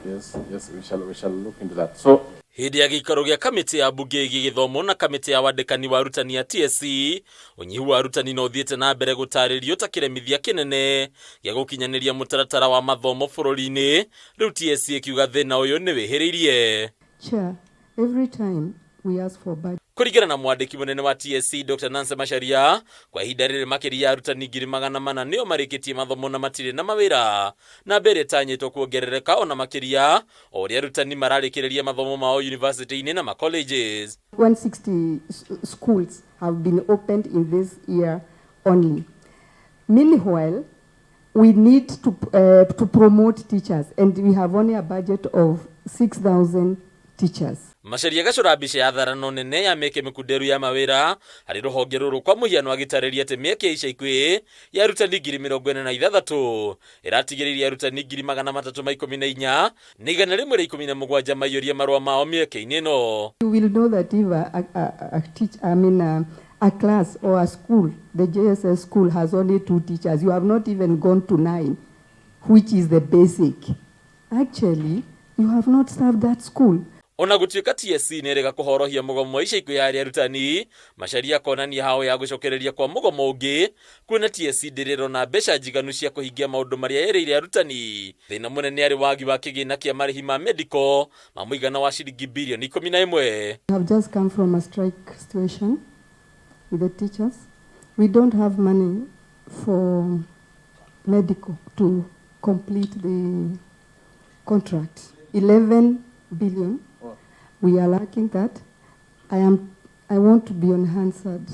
Yes, we shall look into that. So hindi ya gikaro gya kamiti ya bunge githomo na kamiti ya wandikani wa arutani ya TSC unyihu wa arutani no thiete na mbere gutaririo ta kiremithia kinene gya gukinyaniria mutaratara wa mathomo bururi-ini riu TSC ikiuga thina uyu ni wihiriirie. Chair, every time we ask for budget. Kuringana na mwandiki munene wa TSC Dr. Nancy Macharia, kwa ihinda riri makiria arutani 400 nio marikitie mathomo na matiri na mawira na mbere tanyitwo kuongerereka ona makiria ori arutani mararikiriria mathomo mao university-ini na colleges. 160 schools have been opened in this year only. Meanwhile, we need to promote teachers, and we have only a budget of 6,000 teachers. Macharia gacura mbica ya tharano nene ya mieke mikunderu ya mawira hari ruhonge ruru kwa muhiano agitariria ati mieke ica ikwi ya arutani 46,000 iratigiriria arutani 314 ni igana rimwe ria 17 maiyuria marua mao mieke-ini no. You will know that if a class or a school, the JSS school has only 2 teachers, you have not even gone to 9, which is the basic. Actually, you have not served that school. Ona gutuika TSC nerega kuhorohia mugomo ica ikwi ya arutani, Macharia konania hao ya gucokereria kwa mugomo ungi kwina TSC ndiriro na mbeca njiganu cia kuhingia maundu maria yereire arutani. Thina munene ari wagi wa kigina kia marihi ma medical ma muigana wa shilingi bilioni 11. We have just come from a strike situation with the teachers. We don't have money for medical to complete the contract. 11 billion. We are lacking that. I want to be on Hansard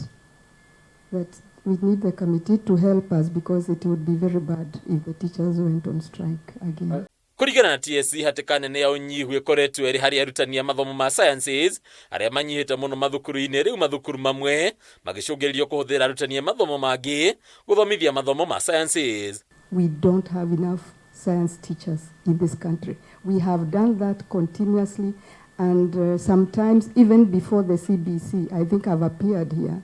that we need the committee to help us because it would be very bad if the teachers went on strike again. Kuringana na TSC hatika nene ya unyihu ikoretwe eri hari arutani ya mathomo ma sciences aria manyihite muno mathukuru-ini riu mathukuru mamwe magicungiririo kuhuthira arutani ya mathomo mangi guthomithia mathomo ma sciences. We don't have enough science teachers in this country. We have done that continuously. And sometimes, even before the CBC, I think I've appeared here,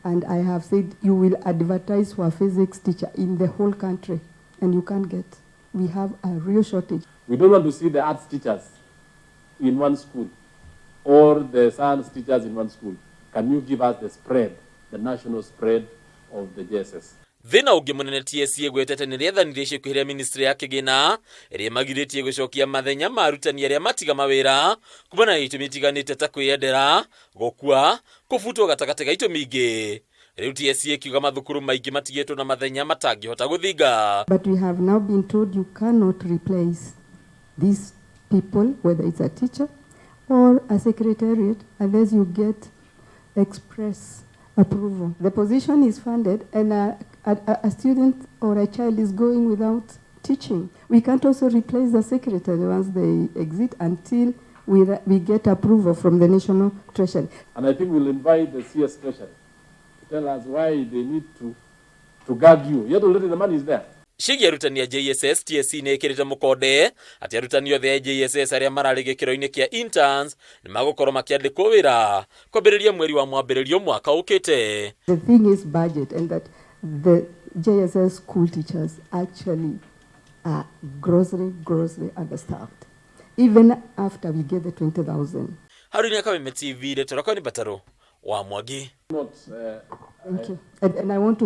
and I have said, you will advertise for a physics teacher in the whole country, and you can't get. We have a real shortage. We don't want to see the arts teachers in one school, or the science teachers in one school. Can you give us the spread, the national spread of the JSS? Thina ungi munene TSC egwetete ni riethanirie ciikuhiria ministry ya KIGINA iria magiritie gucokia mathenya ma arutani aria matiga mawira kumana na itumi itiganite ta kwiyendera gukua kubutwo gatagati ga itumi ingi. Riu TSC ikiuga mathukuru maingi matigitwo na mathenya matangihota guthinga. But we have now been told you cannot replace these people, whether it's a teacher or a secretariat, unless you get express approval. The position is funded, and a student or a child is going without teaching. We can't also replace the secretary once they exit until we get approval from the National Treasury. And I think we'll invite the CS Treasury to tell us why they need to gag you. Yet already the money is there. Shigi arutani ya JSS TSC ni ikirite mukonde ati arutani othe ya JSS aria marari gikiro-ini kia interns ni magukorwo makiandikwo wira kwambiriria mweri wa mwambiririo mwaka ukite. The thing is budget, and that the JSS school teachers actually are grossly understaffed, even after we get the 20,000. Haruni KAMITI TV, Dr. Bataro wa Mwagi. Thank you. And I want to